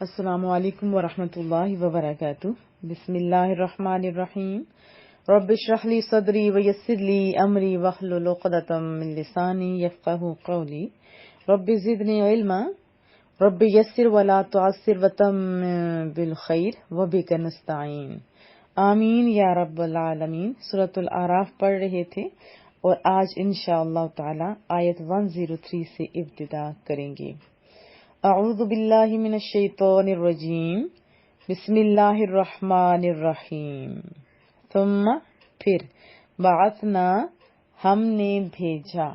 السلام علیکم ورحمۃ اللہ وبرکاتہ. بسم اللہ الرحمن الرحیم. رب اشرح لی صدری ویسر لی امری واحلل عقدۃ من لسانی یفقہوا قولی. رب زدنی علما رب یسر ولا تعسر وتمم بالخیر وبک نستعین. آمین یا رب العالمین. سورۃ الاعراف پڑھ رہے تھے اور آج انشاءاللہ تعالی آیت 103 سے ابتدا کریں گے. اعوذ باللہ من الشیطان الرجیم. بسم اللہ الرحمن الرحیم. ثم پھر بعثنا ہم نے بھیجا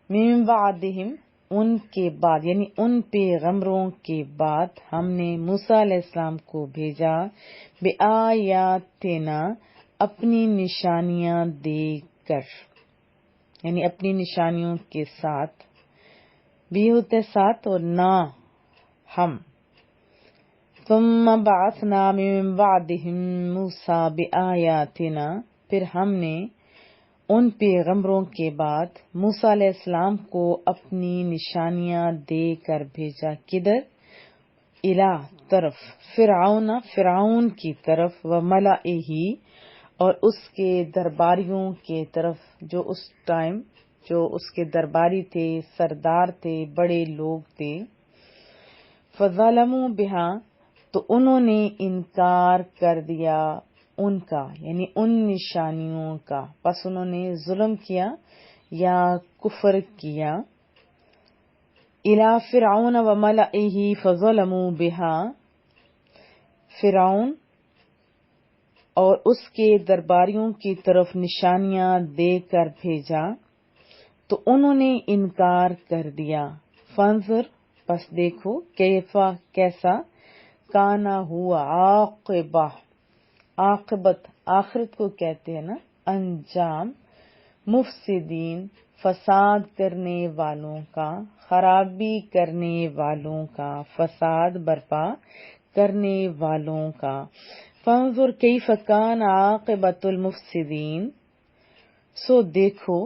من بعدہم ان کے بعد یعنی ان پیغمبروں کے بعد ہم نے موسیٰ علیہ السلام کو بھیجا بآیاتنا اپنی نشانیاں دے کر یعنی اپنی نشانیوں کے ساتھ. بھی ہوتے ساتھ اور نہ ہم. ثم بعثنا من بعدهم موسیٰ بآیاتنا پھر ہم نے ان پیغمبروں کے بعد موسیٰ علیہ السلام کو اپنی نشانیاں دے کر بھیجا. کدھر؟ الہ طرف فرعون کی طرف و ملئہ اور اس کے درباریوں کے طرف جو اس کے درباری تھے، سردار تھے، بڑے لوگ تھے. فظلموا بہا تو انہوں نے انکار کر دیا ان کا یعنی ان نشانیوں کا. پس انہوں نے ظلم کیا یا کفر کیا. الی فرعون و ملئہ فظلموا بہا فرعون اور اس کے درباریوں کی طرف نشانیاں دے کر بھیجا تو انہوں نے انکار کر دیا. فانظر پس دیکھو کیفا کیسا کانا ہوا عاقبت آخرت کو کہتے ہیں نا انجام مفسدین فساد کرنے والوں کا، خرابی کرنے والوں کا، فساد برپا کرنے والوں کا. فانظر کیف کان عاقبت المفسدین سو دیکھو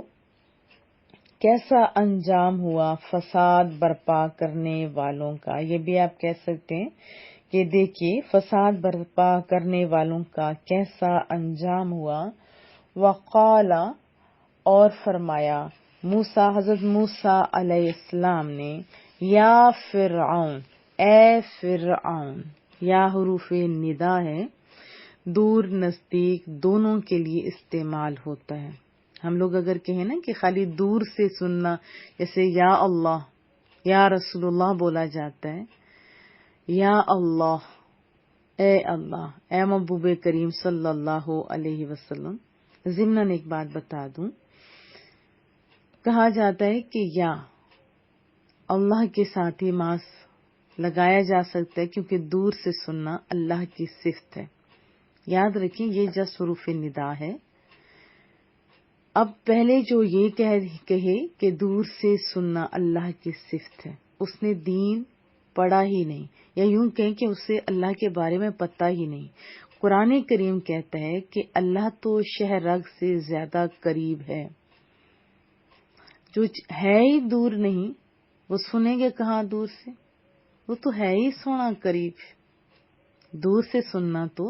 کیسا انجام ہوا فساد برپا کرنے والوں کا. یہ بھی آپ کہہ سکتے ہیں کہ دیکھیے فساد برپا کرنے والوں کا کیسا انجام ہوا. وقال اور فرمایا حضرت موسیٰ علیہ السلام نے یا فرعون اے فرعون. یا حروف ندا ہے، دور نزدیک دونوں کے لیے استعمال ہوتا ہے. ہم لوگ اگر کہیں نا کہ خالی دور سے سننا جیسے یا اللہ یا رسول اللہ بولا جاتا ہے، یا اللہ اے محبوب کریم صلی اللہ علیہ وسلم. ضمناً ایک بات بتا دوں، کہا جاتا ہے کہ یا اللہ کے ساتھ ہی ماس لگایا جا سکتا ہے کیونکہ دور سے سننا اللہ کی صفت ہے. یاد رکھیں یہ جس حروف ندا ہے. اب پہلے جو یہ کہے کہ دور سے سننا اللہ کی صفت ہے، اس نے دین پڑھا ہی نہیں، یا یوں کہیں کہ اسے اللہ کے بارے میں پتہ ہی نہیں. قرآن کریم کہتا ہے کہ اللہ تو شہ رگ سے زیادہ قریب ہے. جو ہے ہی دور نہیں وہ سنیں گے کہاں دور سے؟ وہ تو ہے ہی سونا قریب. دور سے سننا تو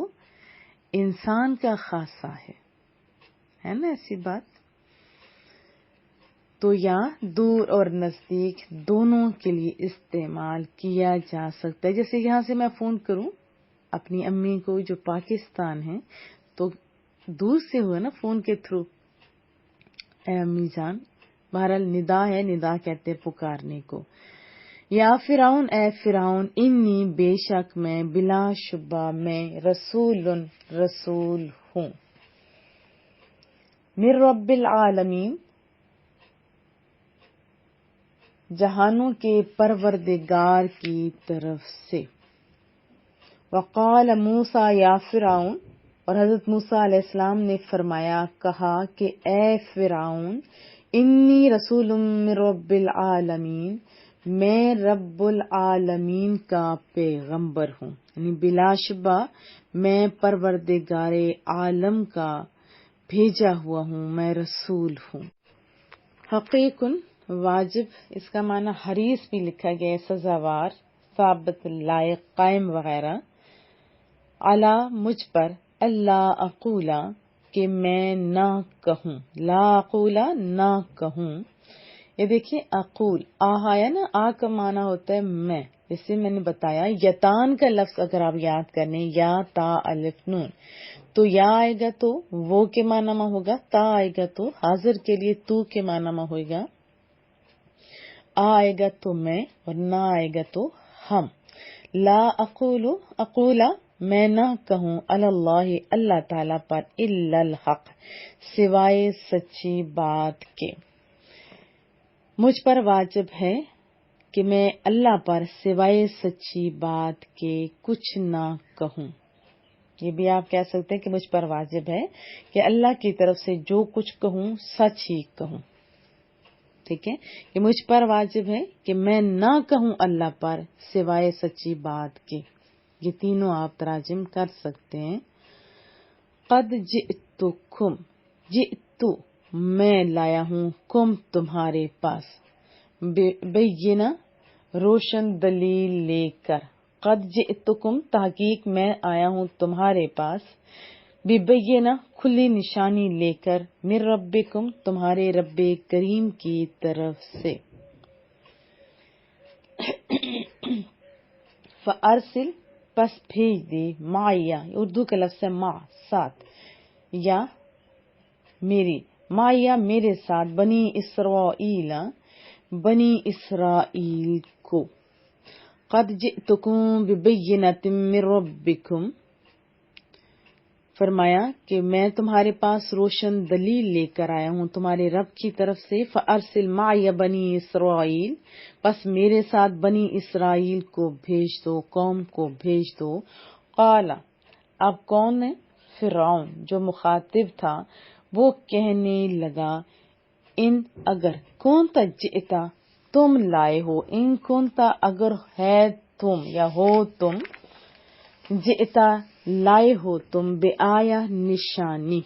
انسان کا خاصہ ہے نا ایسی بات. تو یا دور اور نزدیک دونوں کے لیے استعمال کیا جا سکتا ہے. جیسے یہاں سے میں فون کروں اپنی امی کو جو پاکستان ہے تو دور سے ہوا نا فون کے تھرو، اے امی جان. بہرحال ندا ہے، ندا کہتے پکارنے کو. یا فرعون اے فرعون انی بے شک میں بلا شبہ میں رسول ہوں من رب العالمین جہانوں کے پروردگار کی طرف سے. وقال موسیٰ یا فرعون اور حضرت موسیٰ علیہ السلام نے فرمایا کہا کہ اے فرعون انی رسول من رب العالمین میں رب العالمین کا پیغمبر ہوں، یعنی بلا شبہ میں پروردگار عالم کا بھیجا ہوا ہوں، میں رسول ہوں. حقیقن واجب اس کا معنی حریص بھی لکھا گیا ہے، سزاوار ثابت لائق قائم وغیرہ، علی مجھ پر، اللہ اقولا کہ میں نہ کہوں، لا اقولا نہ کہوں. یہ دیکھیے اقول آیا نا، آ کا معنی ہوتا ہے میں، جیسے میں نے بتایا یتان کا لفظ اگر آپ یاد کرنے، یا تا الف نون، تو یا آئے گا تو وہ کے معنی میں ہوگا، تا آئے گا تو حاضر کے لیے تو کے معنی میں ہوگا، آئے گا تو میں، اور نہ آئے گا تو ہم. لا اقولا میں نہ کہوں، اللہ اللہ تعالی پر، الا الحق سوائے سچی بات کے. مجھ پر واجب ہے کہ میں اللہ پر سوائے سچی بات کے کچھ نہ کہوں. یہ بھی آپ کہہ سکتے ہیں کہ مجھ پر واجب ہے کہ اللہ کی طرف سے جو کچھ کہوں سچ ہی کہوں. ٹھیک ہے، کہ مجھ پر واجب ہے کہ میں نہ کہوں اللہ پر سوائے سچی بات کے. یہ تینوں آپ تراجم کر سکتے ہیں. قد جئتکم، جئتو میں لایا ہوں، کم تمہارے پاس، بینہ روشن دلیل لے کر. قد جئتکم تحقیق میں آیا ہوں تمہارے پاس، ببینہ کھلی نشانی لے کر، من ربکم تمہارے رب کریم کی طرف سے. فارسل پس بھیج دے، معیا اردو کا لفظ ہے مع ساتھ، یا میری، معیا میرے ساتھ، بنی اسرائیل بنی اسرائیل کو. قد جئتکم ببینۃ من ربکم فرمایا کہ میں تمہارے پاس روشن دلیل لے کر آیا ہوں تمہارے رب کی طرف سے. فارسل معی بنی اسرائیل پس میرے ساتھ بنی اسرائیل کو بھیج دو، قوم کو بھیج دو. قال اب کون ہے؟ فرعون جو مخاطب تھا، وہ کہنے لگا، ان اگر کونتا جئتا تم لائے ہو، ان کونتا اگر ہے تم یا ہو تم، جئتا لائے ہو تم، بے آیا نشانی،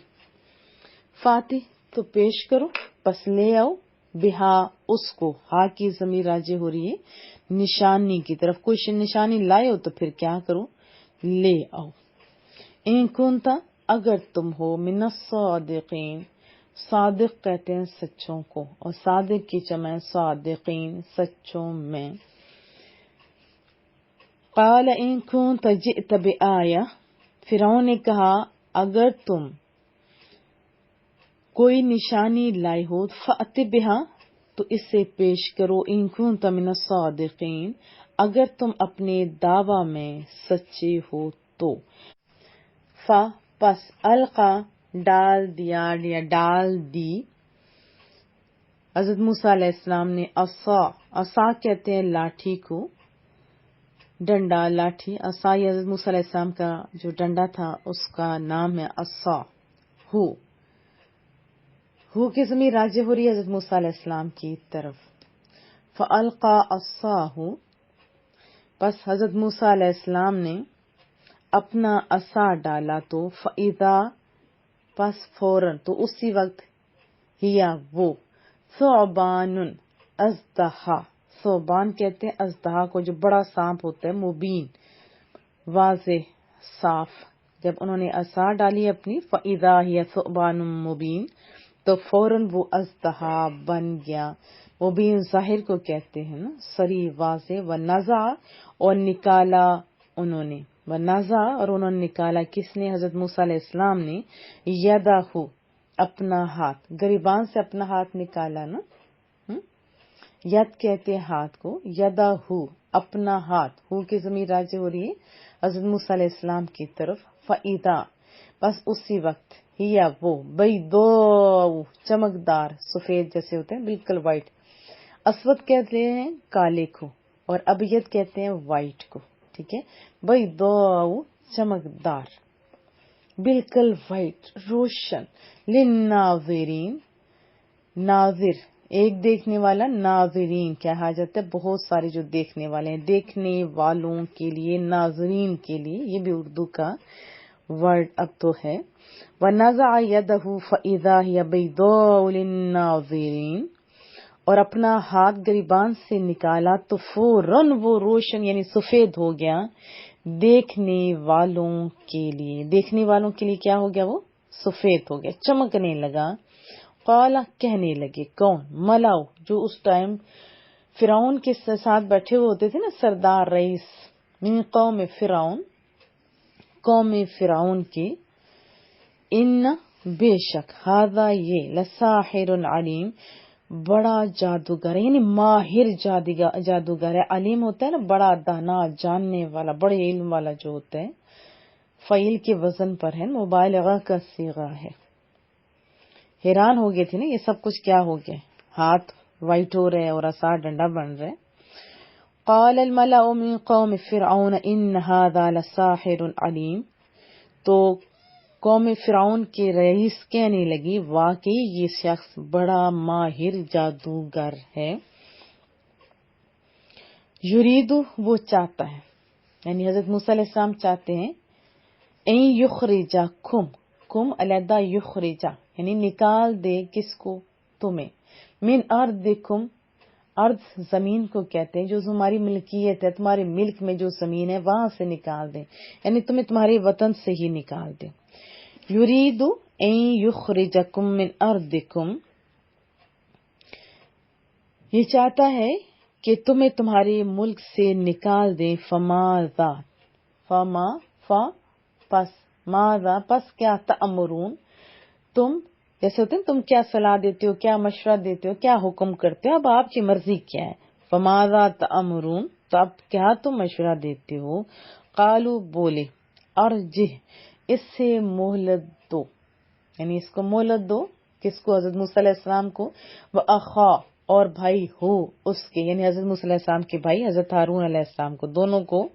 فاتح تو پیش کرو، پس لے آؤ، بہا اس کو، ہا کی ضمیر راجع ہو رہی ہے نشانی کی طرف. کوئی نشانی لائے ہو تو پھر کیا کرو؟ لے آؤ. ان کنتا اگر تم ہو، من الصادقین صادق کہتے ہیں سچوں کو، اور صادق کی جمع صادقین سچوں میں. قال ان کنت جئت بآیہ فرعون نے کہا اگر تم کوئی نشانی لائے ہو، فأت بہا تو اس سے پیش کرو، ان کنت من الصادقین اگر تم اپنے دعوی میں سچے ہو تو. پس القا ڈال دیا یا ڈال دی حضرت موسیٰ علیہ السلام نے، عصا کہتے ہیں لاٹھی کو، ڈنڈا لاٹھی. عصا حضرت موسیٰ علیہ السلام کا جو ڈنڈا تھا اس کا نام ہے عصا. ہو کی ضمیر راجع ہو رہی ہے حضرت موسیٰ علیہ السلام کی طرف. فالقا عصاہ پس حضرت موسیٰ علیہ السلام نے اپنا عصا ڈالا تو، فاذا پس فوراً تو اسی وقت، ہیا وہ، ثعبان اژدہا، ثعبان کہتے ہیں اژدہا کو جو بڑا سانپ ہوتا ہے، مبین واضح صاف. جب انہوں نے عصا ڈالی اپنی، فاذا ہی ثعبان مبین تو فوراً وہ اژدہا بن گیا. مبین ظاہر کو کہتے ہیں نا، صریح واضح. ونزع اور نکالا انہوں نے، ونزع اور انہوں نے نکالا، کس نے؟ حضرت موسیٰ علیہ السلام نے، یدہ اپنا ہاتھ، گریبان سے اپنا ہاتھ نکالا نا، ید کہتے ہیں ہاتھ کو، یدہ اپنا ہاتھ، ہو کی ضمیر راجع ہو رہی ہے حضرت موسیٰ علیہ السلام کی طرف. فاذا بس اسی وقت، ہیا وہ، بیضاء چمکدار، سفید جیسے ہوتے ہیں بالکل وائٹ. اسود کہتے ہیں کالے کو، اور ابیض کہتے ہیں وائٹ کو. ٹھیک ہے، بیضاء چمکدار، بالکل وائٹ روشن. للناظرین ناظر ایک دیکھنے والا، ناظرین کیا حاجت ہے، بہت سارے جو دیکھنے والے ہیں، دیکھنے والوں کے لیے، ناظرین کے لیے. یہ بھی اردو کا ورڈ اب تو ہے. وَنَزَعَ يَدَهُ فَإِذَا هِيَ بَيْضَاءُ لِلنَّاظِرِينَ اور اپنا ہاتھ گریبان سے نکالا تو فوراً وہ روشن یعنی سفید ہو گیا دیکھنے والوں کے لیے. دیکھنے والوں کے لیے کیا ہو گیا؟ وہ سفید ہو گیا، چمکنے لگا. قالا کہنے لگے، کون؟ ملاؤ، جو اس ٹائم فرعون کے ساتھ بیٹھے ہوئے ہوتے تھے نا، سردار رئیس من قوم فرعون، قوم فرعون کے. ان بے شک ہذا یہ لساحر علیم بڑا جادوگر ہے، یعنی ماہر جادوگر ہے. علیم ہوتا ہے نا بڑا دانا، جاننے والا، بڑے علم والا جو ہوتا ہے. فعیل کے وزن پر ہے، مبالغہ کا صیغہ ہے. حیران ہو گئے تھے نا، یہ سب کچھ کیا ہو گیا؟ ہاتھ وائٹ ہو رہے اور عصا ڈنڈا بن رہے. قال الملأ من قوم فرعون ان هذا لساحر علیم، تو قوم فرعون کے رئیس کہنے لگی واقعی یہ شخص بڑا ماہر جادوگر ہے. یریدو وہ چاہتا ہے، یعنی حضرت موسیٰ علیہ السلام چاہتے ہیں، این یخرجکم، کم علیحدہ، یخرجا یعنی نکال دے کس کو؟ تمہیں. من ارضکم، ارض زمین کو کہتے ہیں جو تمہاری ملکیت ہے، تمہارے ملک میں جو زمین ہے وہاں سے نکال دیں، یعنی تمہیں تمہارے وطن سے ہی نکال دیں. یریدو این یخرجکم من ارضکم، یہ چاہتا ہے کہ تمہیں تمہارے ملک سے نکال دیں. فماذا، فما فا پس، ماذا پس کیا، تأمرون تم، جیسے ہوتے ہیں تم کیا صلاح دیتے ہو، کیا مشورہ دیتے ہو، کیا حکم کرتے ہو، اب آپ کی مرضی کیا ہے. فماذا تأمرون تو اب کیا تم مشورہ دیتے ہو. قالو بولے، ارجہ اس سے مہلت دو، یعنی اس کو مہلت دو. کس کو؟ حضرت موسیٰ علیہ السلام کو. وَأَخَا اور بھائی ہو اس کے، یعنی حضرت موسیٰ علیہ السلام کے بھائی حضرت ہارون علیہ السلام کو، دونوں کو.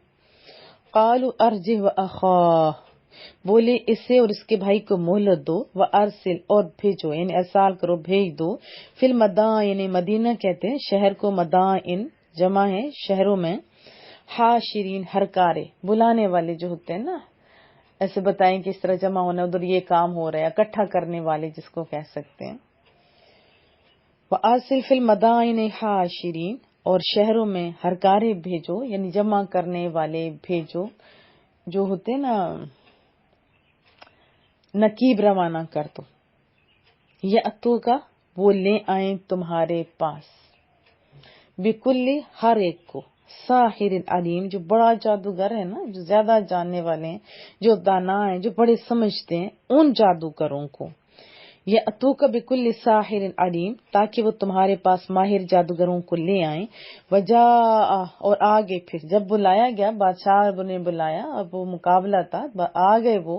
قالوا ارجہ وَأَخَاهُ بولے اسے اور اس کے بھائی کو مہلت دو. وَأَرْسِلْ اور بھیجو، یعنی ارسال کرو، بھیج دو. فی المدائن مدینہ کہتے ہیں شہر کو، مدائن جمع ہے شہروں میں. حاشرین ہرکارے بلانے والے جو ہوتے ہیں نا، ایسے بتائیں کہ اس طرح جمع ہونا، ادھر یہ کام ہو رہا ہے، اکٹھا کرنے والے جس کو کہہ سکتے ہیں. وَأَرْسِلْ فِي الْمَدَائِنِ حَاشِرِينَ اور شہروں میں ہرکارے بھیجو، یعنی جمع کرنے والے بھیجو، جو ہوتے نا نقیب روانہ کر دو. یأتو کا وہ لے آئیں تمہارے پاس، بکل ہر ایک کو، ساحر علیم جو بڑا جادوگر ہے نا، جو زیادہ جاننے والے ہیں، جو دانا ہیں، جو بڑے سمجھتے ہیں، ان جادوگروں کو. یأتو کا بکل ساحر علیم تاکہ وہ تمہارے پاس ماہر جادوگروں کو لے آئیں. وجاء اور آگے پھر جب بلایا گیا، بادشاہ نے بلایا، اب وہ مقابلہ تھا، آگئے وہ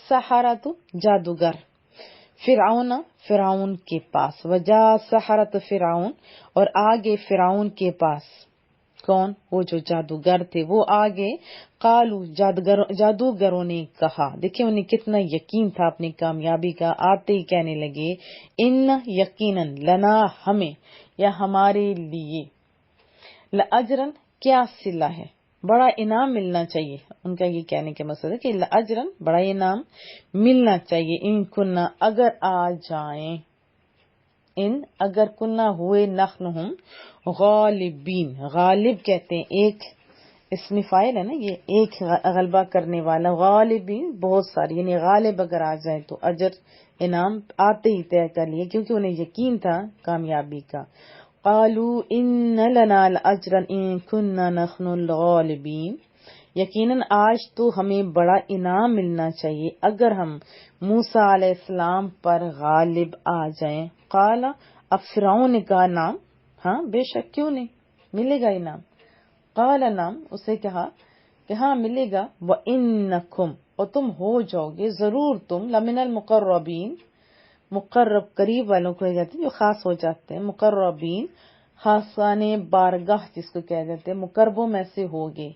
سحرۃ جادوگر فرعون کے پاس. وجاء سحرۃ فرعون اور آگے فرعون کے پاس. کون؟ وہ جو جادوگر تھے وہ آگے. قالو جادوگروں نے کہا، دیکھیں انہیں کتنا یقین تھا اپنی کامیابی کا، آتے ہی کہنے لگے ان یقیناً لنا ہمیں یا ہمارے لیے لاجرن کیا صلہ ہے، بڑا انعام ملنا چاہیے. ان کا یہ کہنے کا مقصد ہے کہ لاجرن بڑا انعام ملنا چاہیے. ان کننا اگر آ جائیں، ان اگر کننا ہوئے، نحن ہم غالبین، غالب کہتے ہیں ایک اسم فاعل ہے نا، یہ ایک غلبہ کرنے والا. غالبین بہت ساری، یعنی غالب اگر آ جائیں تو اجر انعام آتے ہی طے کر لیے، کیونکہ انہیں یقین تھا کامیابی کا. قالوا ان لنا لاجرا ان كنا نحن الغالبین، یقیناً آج تو ہمیں بڑا انعام ملنا چاہیے اگر ہم موسیٰ علیہ السلام پر غالب آ جائیں. قال اب فرعون نے کہا نام، ہاں بے شک کیوں نہیں، ملے گا انعام. قال نام اسے کہا کہ ہاں ملے گا. وَإِنَّكُمْ اور تم ہو جاؤ گے ضرور تم، لمن المقربین، مقرب قریب والوں کو کہتے ہیں جو خاص ہو جاتے ہیں، مقربین خاصان بارگاہ جس کو کہہ دیتے ہیں، مقربوں میں سے ہوگے.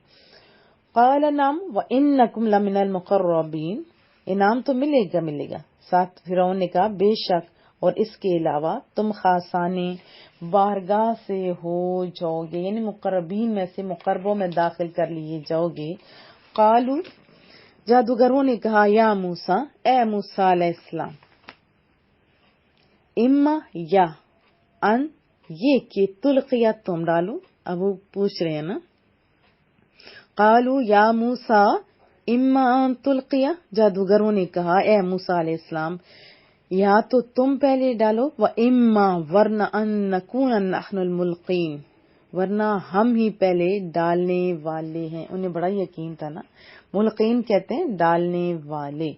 قال نعم وَإِنَّكُمْ لَمِنَ الْمُقَرَّبِينَ انعام تو ملے گا. ساتھ فرعون نے کہا بے شک اور اس کے علاوہ تم خاصان بارگاہ سے ہو جاؤ گے، یعنی مقربین میں سے، مقربوں میں داخل کر لیے جاؤ گے. قالوا جادوگروں نے کہا یا موسیٰ، اے موسیٰ علیہ السلام، اما یا ان یہ کہ تلقیہ تم ڈالو. اب وہ پوچھ رہے ہیں نا، قالوا یا موسیٰ اما ان تلقیہ، جادوگروں نے کہا اے موسیٰ علیہ السلام یا تو تم پہلے ڈالو، و اما ورنہ ان نکون نحن الملقین، ورنہ ہم ہی پہلے ڈالنے والے ہیں. انہیں بڑا یقین تھا نا، ملقین کہتے ہیں ڈالنے والے.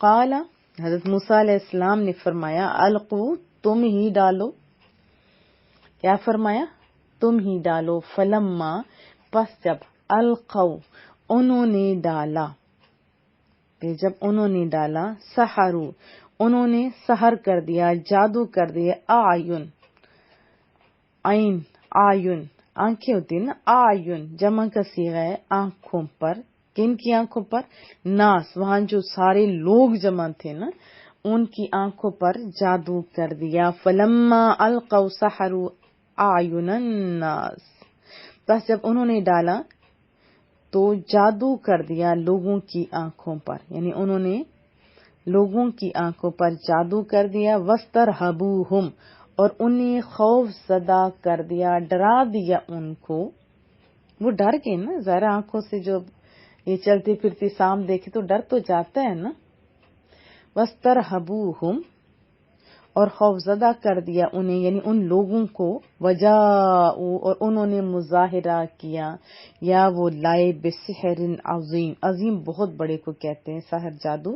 قال، حضرت موسیٰ علیہ السلام نے فرمایا القو، تم ہی ڈالو. کیا فرمایا؟ تم ہی ڈالو. فلما، پس جب القو، انہوں نے ڈالا، جب انہوں نے ڈالا، سحروا، انہوں نے سحر کر دیا، جادو کر دیا، آیون، عین، آیون، آنکھیں ہوتی ہیں نا، آیون جمع کا صیغہ ہے، آنکھوں پر. کن کی آنکھوں پر؟ ناس، وہاں جو سارے لوگ جمع تھے نا، ان کی آنکھوں پر جادو کر دیا. فلما القوا سحروا اعین الناس، بس جب انہوں نے ڈالا تو جادو کر دیا لوگوں کی آنکھوں پر، یعنی انہوں نے لوگوں کی آنکھوں پر جادو کر دیا. واسترہبوہم، اور انہیں خوف زدہ کر دیا، ڈرا دیا ان کو. وہ ڈر گئے نا، ظاہر آنکھوں سے جو یہ چلتی پھرتی سام دیکھے تو ڈر تو جاتا ہے نا. واسترہبوہم، اور خوف زدہ کر دیا انہیں، یعنی ان لوگوں کو. وجاؤ، اور انہوں نے مظاہرہ کیا، یا وہ لائے، بسحر عظیم، عظیم بہت بڑے کو کہتے ہیں سحر جادو،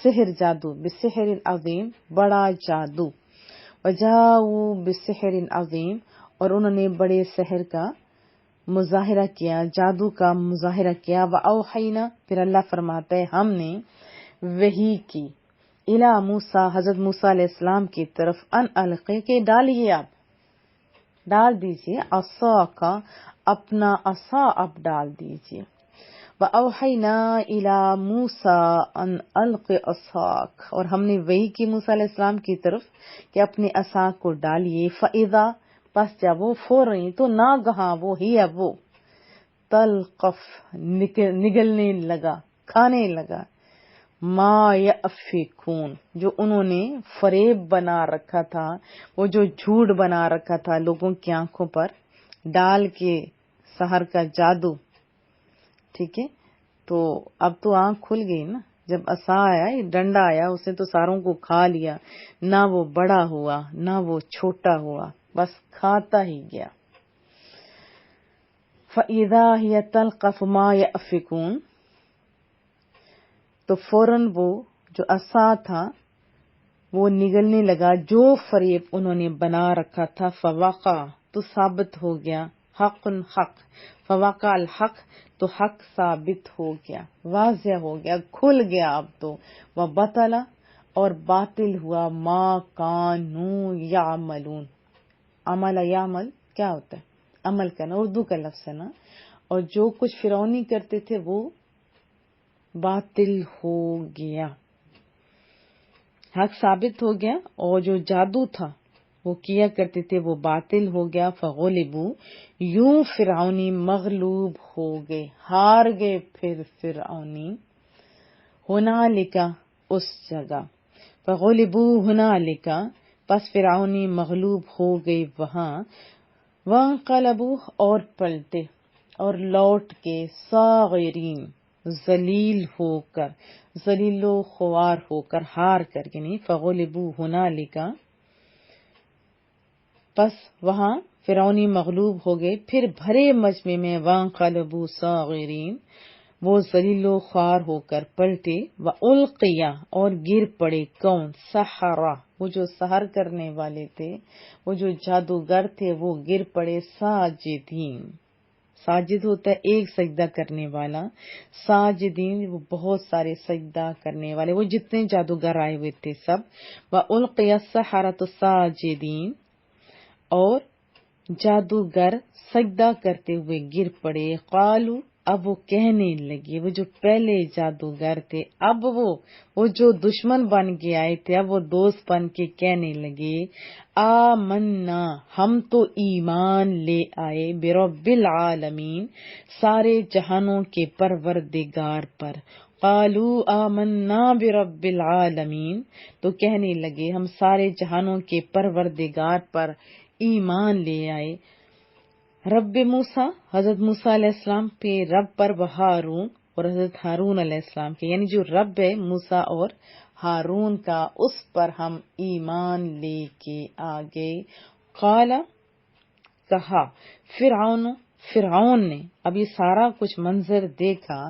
سحر جادو، بسحر عظیم، بڑا جادو. وجاؤ بسحر عظیم، اور انہوں نے بڑے سحر کا مظاہرہ کیا، جادو کا مظاہرہ کیا. وأوحینا، پھر اللہ فرماتا ہے ہم نے وحی کی، الی موسیٰ، حضرت موسیٰ علیہ السلام کی طرف، ان القی، کہ ڈالیے، آپ ڈال دیجئے، عصا کا، اپنا عصا اب ڈال دیجئے. وأوحینا الی موسیٰ ان الق عصاک، اور ہم نے وحی کی موسیٰ علیہ السلام کی طرف کہ اپنے عصا کو ڈالیے. فاذا، پس جب وہ فوراً، تو ناگہاں وہ ہی اب وہ، تلقف، نگلنے لگا، کھانے لگا، ما یأفکون، جو انہوں نے فریب بنا رکھا تھا، وہ جو جھوٹ بنا رکھا تھا لوگوں کی آنکھوں پر ڈال کے سحر کا جادو. ٹھیک ہے، تو اب تو آنکھ کھل گئی نا. جب عصا آیا، ڈنڈا آیا، اس نے تو ساروں کو کھا لیا، نہ وہ بڑا ہوا نہ وہ چھوٹا ہوا، بس کھاتا ہی گیا. فَإِذَا هِيَ تَلْقَفُ مَا يَأْفِكُونَ، تو فوراً وہ جو عصا تھا وہ نگلنے لگا جو فریب انہوں نے بنا رکھا تھا. فوقع، تو ثابت ہو گیا، حق حق، فوقع الحق، تو حق ثابت ہو گیا، واضح ہو گیا، کھل گیا اب تو. وبطل، اور باطل ہوا، ما کانوا یعملون. عمل یعمل کیا ہوتا ہے؟ عمل کرنا، اردو کا لفظ ہے نا. اور جو کچھ فرعونی کرتے تھے وہ باطل ہو گیا، حق ثابت ہو گیا، اور جو جادو تھا وہ کیا کرتے تھے وہ باطل ہو گیا. فغلبوا، یوں فرعونی مغلوب ہو گئے، ہار گئے پھر فرعونی. ہنالک، اس جگہ، فغلبوا ہنالک، پس فرعونی مغلوب ہو گئے وہاں. وانقلبوا، اور پلٹے اور لوٹ کے، صاغرین، ذلیل ہو کر، ذلیل و خوار ہو کر، ہار کر، یعنی فغلبوا ہنالک، پس وہاں فرعونی مغلوب ہو گئے پھر بھرے مجمع میں. وانقلبوا صاغرین، وہ ذلیل و خوار ہو کر پلٹے. والقیا، اور گر پڑے، کون؟ سحرہ، وہ جو سحر کرنے والے تھے، وہ جو جادوگر تھے، وہ گر پڑے. ساجدین، ساجد ہوتا ہے ایک سجدہ کرنے والا، ساجدین وہ بہت سارے سجدہ کرنے والے، وہ جتنے جادوگر آئے ہوئے تھے سب. وَأُلْقِيَ السَّحَرَةُ ساجدین، اور جادوگر سجدہ کرتے ہوئے گر پڑے. قالوا، اب وہ کہنے لگے، وہ جو پہلے جادوگر تھے، اب وہ جو دشمن بن کے آئے تھے، اب وہ دوست بن کے کہنے لگے، آمنا، ہم تو ایمان لے آئے، برب العالمین، سارے جہانوں کے پروردگار پر. قالوا آمنا برب العالمین، تو کہنے لگے ہم سارے جہانوں کے پروردگار پر ایمان لے آئے. رب موسیٰ حضرت موسیٰ علیہ السلام پہ رب پر و ہارون اور حضرت ہارون علیہ السلام کے، یعنی جو رب ہے موسیٰ اور ہارون کا، اس پر ہم ایمان لے کے آگے. قال کہا فرعون نے، اب یہ سارا کچھ منظر دیکھا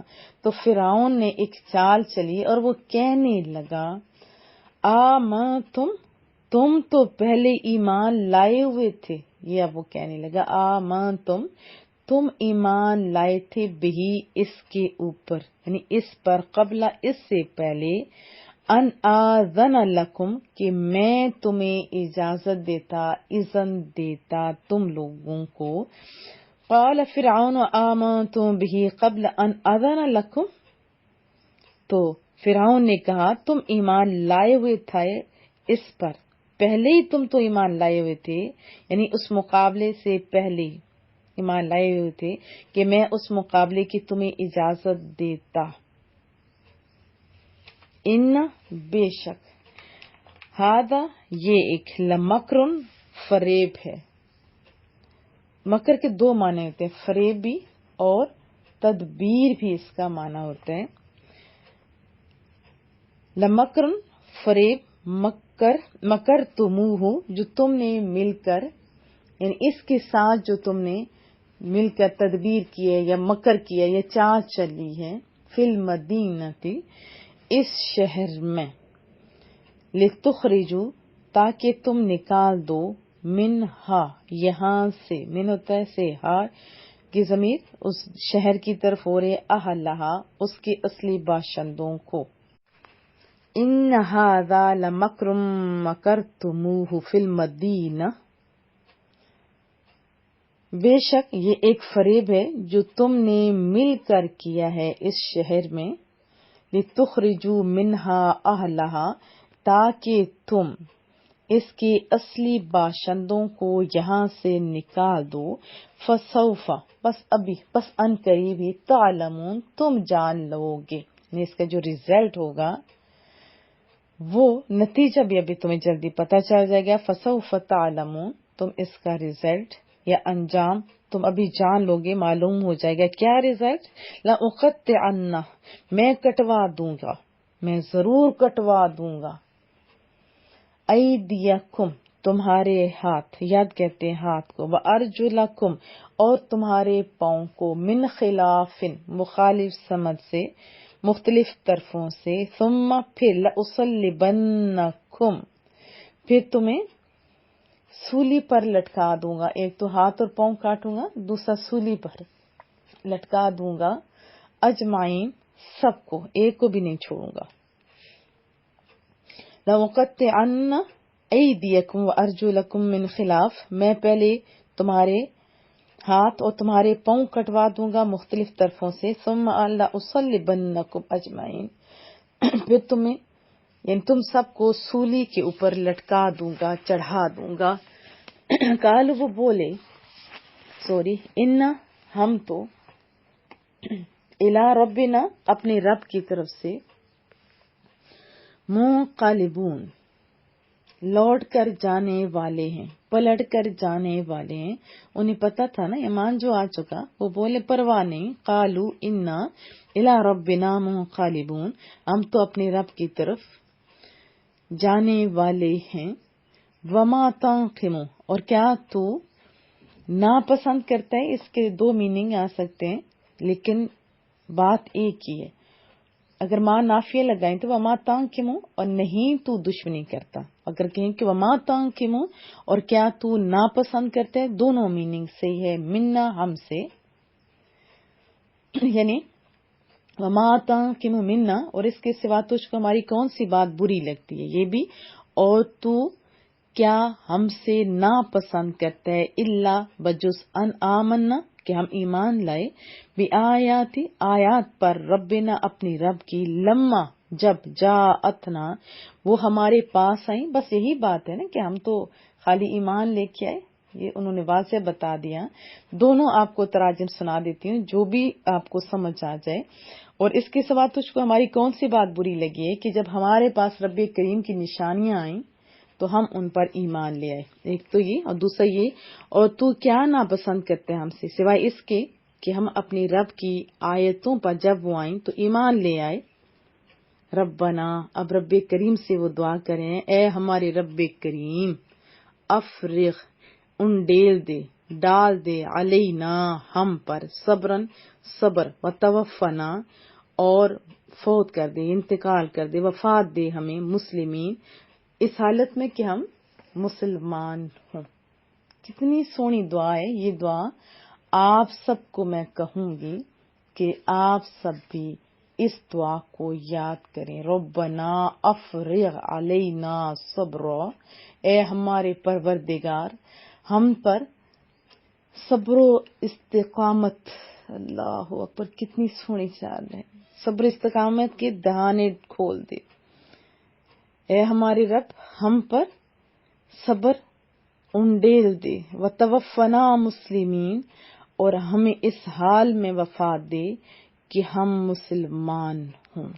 تو فرعون نے ایک چال چلی اور وہ کہنے لگا تم تو پہلے ایمان لائے ہوئے تھے. یہ اب وہ کہنے لگا تم ایمان لائے تھے بہی اس کے اوپر، یعنی اس پر، قبل اس سے پہلے، ان آذن لکم کہ میں تمہیں اجازت دیتا، اذن دیتا تم لوگوں کو. قال فرعون آمنتم بہ قبل ان آذن لکم، تو فرعون نے کہا تم ایمان لائے ہوئے تھے اس پر، پہلے ہی تم تو ایمان لائے ہوئے تھے، یعنی اس مقابلے سے پہلے ایمان لائے ہوئے تھے کہ میں اس مقابلے کی تمہیں اجازت دیتا. ان بے شک، ہذا یہ ایک، لمکر فریب ہے. مکر کے دو معنی ہوتے ہیں، فریب بھی اور تدبیر بھی اس کا معنی ہوتا ہے. لمکر فریب، مکر تموہ جو تم نے مل کر، یعنی اس کے ساتھ جو تم نے مل کر تدبیر کی ہے یا مکر کیا یا چال چلی ہے، فی المدینتی اس شہر میں، لتخرجوا تاکہ تم نکال دو، منہا یہاں سے، من ہوتا ہے سے، ہا کی ضمیر اس شہر کی طرف ہو رہے، اہلہا اس کے اصلی باشندوں کو. ان ھذا لمکر مکرتموہ فی المدینہ، بے شک یہ ایک فریب ہے جو تم نے مل کر کیا ہے اس شہر میں، لتخرجوا منہا اہلہا تاکہ تم اس کے اصلی باشندوں کو یہاں سے نکال دو. فسوف بس ابھی، بس ان قریب ہی، تعلمون تم جان لو گے، یعنی اس کا جو ریزلٹ ہوگا وہ نتیجہ بھی ابھی تمہیں جلدی پتہ چل جائے گا. فسوف تعلمون تم اس کا ریزلٹ یا انجام تم ابھی جان لو گے، معلوم ہو جائے گا. کیا ریزلٹ؟ لأقطعن میں کٹوا دوں گا، میں ضرور کٹوا دوں گا. ایدیکم تمہارے ہاتھ، یاد کہتے ہیں ہاتھ کو، وارجلکم اور تمہارے پاؤں کو، من خلاف مخالف سمت سے، مختلف طرفوں سے، ثم پھر لأصلبنکم پھر تمہیں سولی پر لٹکا دوں گا. ایک تو ہاتھ اور پاؤں کاٹوں گا، دوسرا سولی پر لٹکا دوں گا. اجمعین سب کو، ایک کو بھی نہیں چھوڑوں گا. لأقطعن ایدیکم وارجلکم من خلاف میں پہلے تمہارے ہاتھ اور تمہارے پاؤں کٹوا دوں گا مختلف طرفوں سے. ثم لأصلبنکم اجمعین پھر تمہیں، یعنی تم سب کو سولی کے اوپر لٹکا دوں گا، چڑھا دوں گا. قالوا وہ بولے، ان ہم تو، الی ربنا اپنے رب کی طرف سے، منقلبون لوٹ کر جانے والے ہیں، پلٹ کر جانے والے ہیں. انہیں پتا تھا نا ایمان جو آ چکا، وہ بولے پرواہ نہیں. قالوا انا الی ربنا منقلبون ہم تو اپنے رب کی طرف جانے والے ہیں. وما تنقم اور کیا تو ناپسند کرتا ہے. اس کے دو میننگ آ سکتے ہیں لیکن بات ایک ہی ہے. اگر ماں نافیہ لگائیں تو وما تنقم اور نہیں تو دشمنی کرتا. اگر کہیں کہ وما تنقم اور کیا تو ناپسند کرتا ہے، دونوں میننگ صحیح ہے. منا ہم سے، یعنی وما تنقم منا اور اس کے سوا تجھ کو ہماری کون سی بات بری لگتی ہے، یہ بھی. اور تو کیا ہم سے ناپسند کرتا ہے، الا بجز ان آمنا کہ ہم ایمان لائے، بآیاتی آیات پر، ربنا اپنی رب کی، لما جب، جاءتنا وہ ہمارے پاس آئیں. بس یہی بات ہے نا کہ ہم تو خالی ایمان لے کے آئے، یہ انہوں نے واضح بتا دیا. دونوں آپ کو تراجم سنا دیتی ہوں جو بھی آپ کو سمجھ آ جائے. اور اس کے سوا تجھ کو ہماری کون سی بات بری لگی ہے کہ جب ہمارے پاس رب کریم کی نشانیاں آئیں تو ہم ان پر ایمان لے آئے. ایک تو یہ، اور دوسرا یہ، اور تو کیا ناپسند کرتے ہم سے سوائے اس کے کہ ہم اپنی رب کی آیتوں پر جب وہ آئیں تو ایمان لے آئے. ربنا، اب رب کریم سے وہ دعا کریں، اے ہمارے رب کریم، افرغ، انڈیل دے، ڈال دے، علینا، ہم پر، صبرن، صبر، وتوفنا، اور فوت کر دے، انتقال کر دے، وفات دے ہمیں، مسلمین، اس حالت میں کہ ہم مسلمان ہوں. کتنی سونی دعا ہے یہ دعا. آپ سب کو میں کہوں گی کہ آپ سب بھی اس دعا کو یاد کریں. ربنا افرغ علینا صبرا، اے ہمارے پروردگار، ہم پر صبر و استقامت. اللہ اکبر، کتنی سونی چال ہے. صبر استقامت کے دہانے کھول دے. اے ہمارے رب، ہم پر صبر انڈیل دے، وتوفنا مسلمین، اور ہمیں اس حال میں وفات دے کہ ہم مسلمان ہوں.